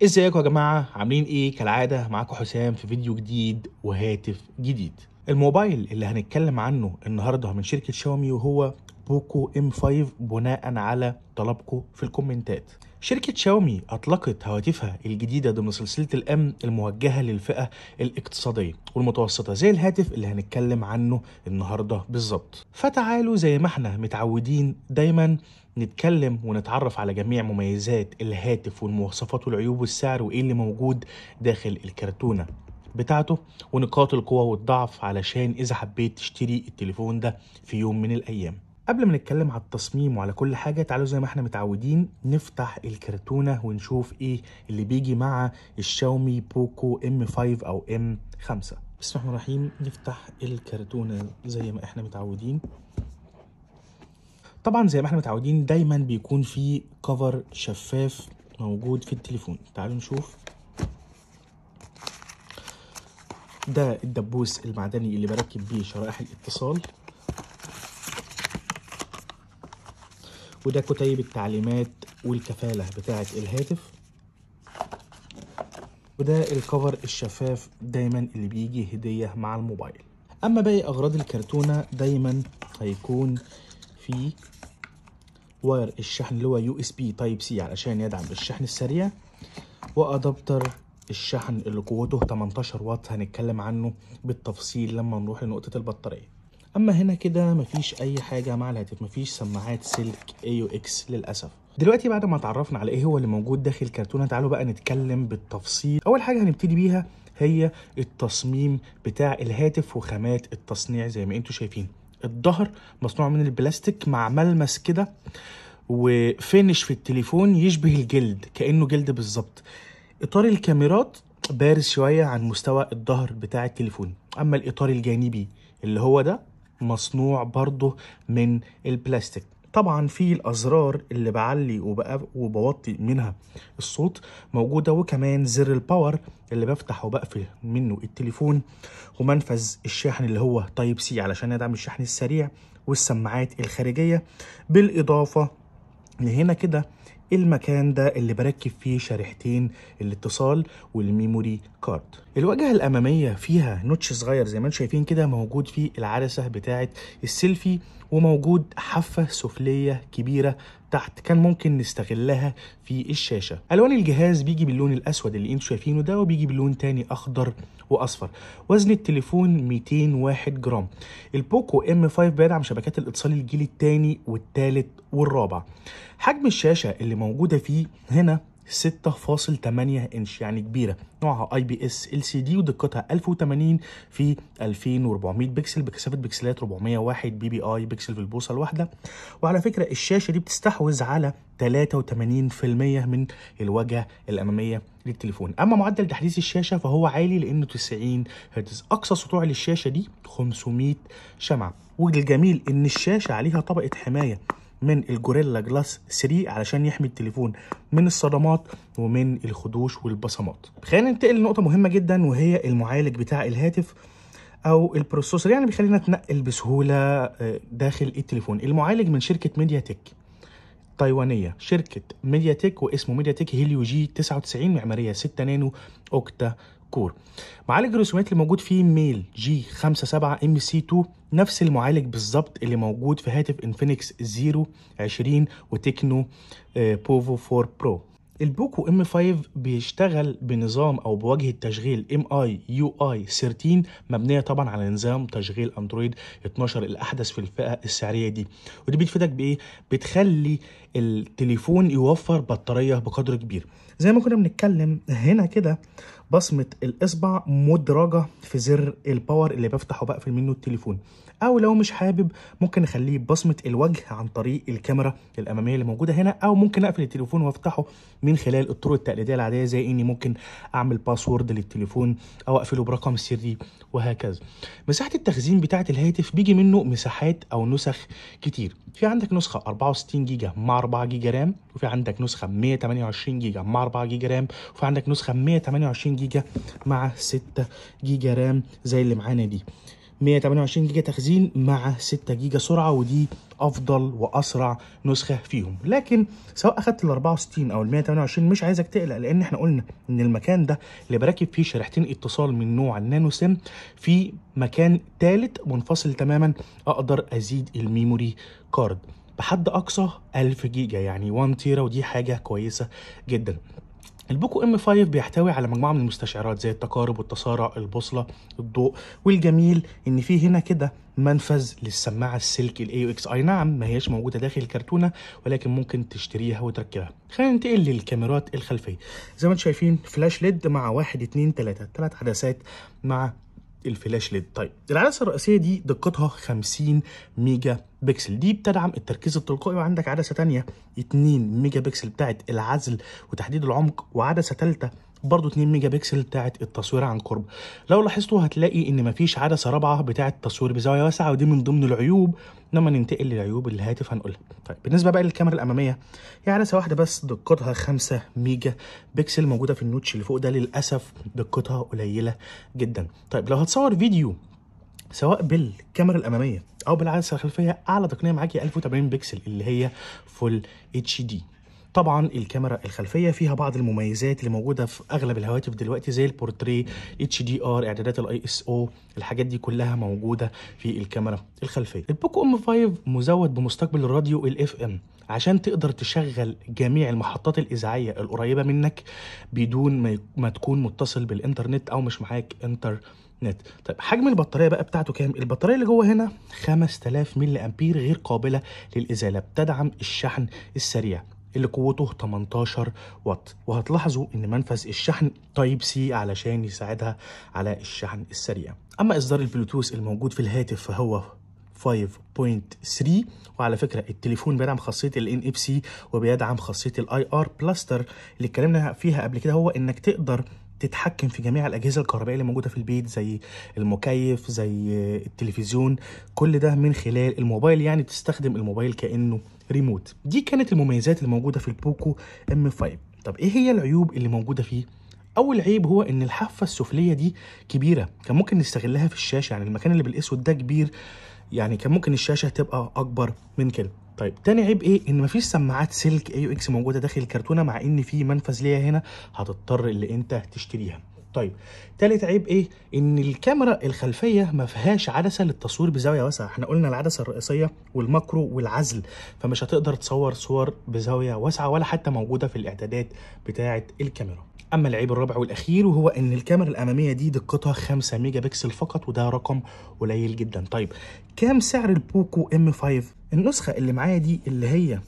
ازيكم يا جماعة عاملين ايه؟ كالعادة معاكم حسام في فيديو جديد وهاتف جديد. الموبايل اللي هنتكلم عنه النهاردة من شركة شاومي وهو بوكو ام 5 بناء على طلبكم في الكومنتات. شركة شاومي أطلقت هواتفها الجديدة ضمن سلسلة الأم الموجهة للفئة الاقتصادية والمتوسطة زي الهاتف اللي هنتكلم عنه النهاردة بالظبط. فتعالوا زي ما احنا متعودين دايما نتكلم ونتعرف على جميع مميزات الهاتف والمواصفات والعيوب والسعر وايه اللي موجود داخل الكرتونة بتاعته ونقاط القوة والضعف علشان إذا حبيت تشتري التليفون ده في يوم من الأيام. قبل ما نتكلم على التصميم وعلى كل حاجة تعالوا زي ما احنا متعودين نفتح الكرتونة ونشوف ايه اللي بيجي مع الشاومي بوكو ام 5 او ام 5. بسم الله الرحمن الرحيم. نفتح الكرتونة زي ما احنا متعودين. طبعا زي ما احنا متعودين دايما بيكون في كفر شفاف موجود في التليفون. تعالوا نشوف. ده الدبوس المعدني اللي بركب بيه شرائح الاتصال، وده كتيب التعليمات والكفالة بتاعة الهاتف، وده الكفر الشفاف دايما اللي بيجي هدية مع الموبايل. اما باقي اغراض الكرتونة دايما هيكون في واير الشحن اللي هو USB تايب سي علشان يدعم الشحن السريع، وادابتر الشحن اللي قوته 18 واط هنتكلم عنه بالتفصيل لما نروح لنقطة البطارية. اما هنا كده مفيش اي حاجة مع الهاتف، مفيش سماعات سلك AUX للأسف. دلوقتي بعد ما اتعرفنا على ايه هو اللي موجود داخل الكرتونة تعالوا بقى نتكلم بالتفصيل. اول حاجة هنبتدي بيها هي التصميم بتاع الهاتف وخامات التصنيع. زي ما انتوا شايفين الظهر مصنوع من البلاستيك مع ملمس كده وفينش في التليفون يشبه الجلد كأنه جلد بالظبط. اطار الكاميرات بارز شوية عن مستوى الظهر بتاع التليفون. اما الاطار الجانبي اللي هو ده مصنوع برضه من البلاستيك. طبعا في الازرار اللي بعلي وبوطي منها الصوت موجودة، وكمان زر الباور اللي بفتح وبقفل منه التليفون، ومنفذ الشاحن اللي هو تايب سي علشان يدعم الشحن السريع، والسماعات الخارجية. بالاضافة لهنا كده المكان ده اللي بركب فيه شريحتين الاتصال والميموري كارد. الواجهة الأمامية فيها نوتش صغير زي ما انتم شايفين كده، موجود فيه العدسة بتاعة السيلفي، وموجود حافة سفلية كبيرة تحت كان ممكن نستغلها في الشاشة. ألوان الجهاز بيجي باللون الأسود اللي انتم شايفينه ده، وبيجي باللون تاني أخضر وأصفر. وزن التليفون 201 جرام. البوكو ام 5 بيدعم شبكات الاتصال الجيل الثاني والثالث والرابع. حجم الشاشة اللي موجودة فيه هنا 6.8 انش، يعني كبيرة. نوعها IPS LCD ودقتها 1080 في 2400 بكسل بكثافة بكسلات 401 PPI بكسل في البوصة الواحدة. وعلى فكرة الشاشة دي بتستحوذ على 83% من الواجهة الأمامية للتليفون. أما معدل تحديث الشاشة فهو عالي لأنه 90 هرتز. أقصى سطوع للشاشة دي 500 شمعة. والجميل إن الشاشة عليها طبقة حماية من الجوريلا جلاس 3 علشان يحمي التليفون من الصدمات ومن الخدوش والبصمات. خلينا ننتقل لنقطة مهمة جدا وهي المعالج بتاع الهاتف او البروسيسور، يعني بيخلينا نتنقل بسهولة داخل التليفون. المعالج من شركة ميديا تك تايوانية، شركة ميديا تك، واسمه ميديا تك هيليو جي 99 معمارية 6 نانو اوكتا كور. معالج الرسومات اللي موجود فيه ميل جي 57 ام سي 2، نفس المعالج بالظبط اللي موجود في هاتف انفينكس 020 وتكنو بوفو 4 برو. البوكو ام 5 بيشتغل بنظام او بواجهه تشغيل MIUI 13 مبنيه طبعا على نظام تشغيل اندرويد 12 الاحدث في الفئه السعريه دي. ودي بتفيدك بايه؟ بتخلي التليفون يوفر بطاريه بقدر كبير. زي ما كنا بنتكلم هنا كده بصمه الاصبع مدرجه في زر الباور اللي بفتح وبقفل منه التليفون، او لو مش حابب ممكن نخليه بصمه الوجه عن طريق الكاميرا الاماميه اللي موجوده هنا، او ممكن اقفل التليفون وافتحه من خلال الطرق التقليديه العاديه زي اني ممكن اعمل باسورد للتليفون او اقفله برقم سري وهكذا. مساحه التخزين بتاعه الهاتف بيجي منه مساحات او نسخ كتير. في عندك نسخه 64 جيجا مع 4 جيجا رام، وفي عندك نسخه 128 جيجا مع 4 جيجا رام، وفي عندك نسخه 128 جيجا مع 6 جيجا رام زي اللي معانا دي. 128 جيجا تخزين مع 6 جيجا سرعه، ودي افضل واسرع نسخه فيهم. لكن سواء اخدت ال 64 او ال 128 مش عايزك تقلق، لان احنا قلنا ان المكان ده اللي بركب فيه شريحتين اتصال من نوع النانو سيم في مكان ثالث منفصل تماما اقدر ازيد الميموري كارد بحد اقصى 1000 جيجا، يعني 1 تيرا، ودي حاجه كويسه جدا. البوكو ام 5 بيحتوي على مجموعه من المستشعرات زي التقارب والتسارع، البوصله، الضوء، والجميل ان في هنا كده منفذ للسماعه السلك الاي يو اكس. اي نعم ما هيش موجوده داخل الكرتونه، ولكن ممكن تشتريها وتركبها. خلينا ننتقل للكاميرات الخلفيه. زي ما انتم شايفين فلاش ليد مع 1 2 3 عدسات مع الفلاش ليد. طيب العدسه الرئيسيه دي دقتها 50 ميجا بكسل، دي بتدعم التركيز التلقائي، وعندك عدسه ثانيه 2 ميجا بكسل بتاعت العزل وتحديد العمق، وعدسه ثالثه برضه 2 ميجا بكسل بتاعت التصوير عن قرب. لو لاحظتوا هتلاقي ان مفيش عدسه رابعه بتاعت التصوير بزاويه واسعه، ودي من ضمن العيوب. لما ننتقل لعيوب الهاتف هنقولها. طيب بالنسبه بقى للكاميرا الاماميه، هي عدسه واحده بس دقتها 5 ميجا بكسل موجوده في النوتش اللي فوق ده، للاسف دقتها قليله جدا. طيب لو هتصور فيديو سواء بالكاميرا الاماميه او بالعدسه الخلفيه، اعلى تقنيه معاكي 1080 بكسل اللي هي فول اتش دي. طبعا الكاميرا الخلفيه فيها بعض المميزات اللي موجوده في اغلب الهواتف دلوقتي زي البورتريه، اتش دي ار، اعدادات الاي اس او، الحاجات دي كلها موجوده في الكاميرا الخلفيه. البوكو ام 5 مزود بمستقبل الراديو الاف ام عشان تقدر تشغل جميع المحطات الاذاعيه القريبه منك بدون ما تكون متصل بالانترنت او مش معاك انترنت. طيب حجم البطاريه بقى بتاعته كام؟ البطاريه اللي جوه هنا 5000 ملي امبير غير قابله للازاله، بتدعم الشحن السريع اللي قوته 18 واط، وهتلاحظوا ان منفذ الشحن تايب سي علشان يساعدها على الشحن السريع. اما اصدار البلوتوث الموجود في الهاتف فهو 5.3، وعلى فكره التليفون بيدعم خاصيه ال NFC وبيدعم خاصيه الاي ار بلاستر اللي اتكلمنا فيها قبل كده، هو انك تقدر تتحكم في جميع الاجهزه الكهربائيه اللي موجوده في البيت زي المكيف زي التلفزيون، كل ده من خلال الموبايل، يعني تستخدم الموبايل كانه ريموت. دي كانت المميزات اللي موجوده في البوكو ام 5. طب ايه هي العيوب اللي موجوده فيه؟ اول عيب هو ان الحافه السفليه دي كبيره، كان ممكن نستغلها في الشاشه، يعني المكان اللي بالاسود ده كبير، يعني كان ممكن الشاشه تبقى اكبر من كده. طيب تاني عيب ايه؟ ان مفيش سماعات سلك اي يو اكس موجوده داخل الكرتونه، مع ان في منفذ ليها هنا هتضطر اللي انت تشتريها. طيب تالت عيب ايه؟ ان الكاميرا الخلفيه ما فيهاش عدسه للتصوير بزاويه واسعه، احنا قلنا العدسه الرئيسيه والماكرو والعزل، فمش هتقدر تصور صور بزاويه واسعه ولا حتى موجوده في الاعدادات بتاعه الكاميرا. اما العيب الرابع والاخير وهو ان الكاميرا الاماميه دي دقتها 5 ميجا بكسل فقط، وده رقم قليل جدا. طيب كام سعر البوكو ام 5؟ النسخه اللي معايا دي اللي هي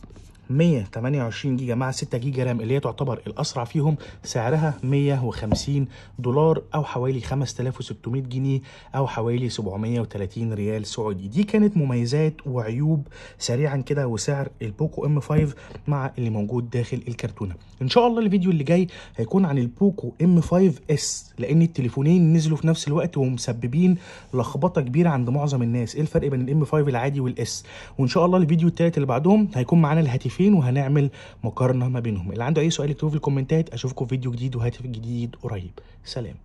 128 جيجا مع 6 جيجا رام اللي هي تعتبر الاسرع فيهم، سعرها $150 او حوالي 5600 جنيه او حوالي 730 ريال سعودي. دي كانت مميزات وعيوب سريعا كده وسعر البوكو ام 5 مع اللي موجود داخل الكرتونه. ان شاء الله الفيديو اللي جاي هيكون عن البوكو ام 5 اس، لان التليفونين نزلوا في نفس الوقت ومسببين لخبطه كبيره عند معظم الناس، ايه الفرق بين الام 5 العادي والاس. وان شاء الله الفيديو التالت اللي بعدهم هيكون معانا الهاتفين وهنعمل مقارنه ما بينهم. اللي عنده اي سؤال يكتبه في الكومنتات. اشوفكم في فيديو جديد وهاتف جديد قريب. سلام.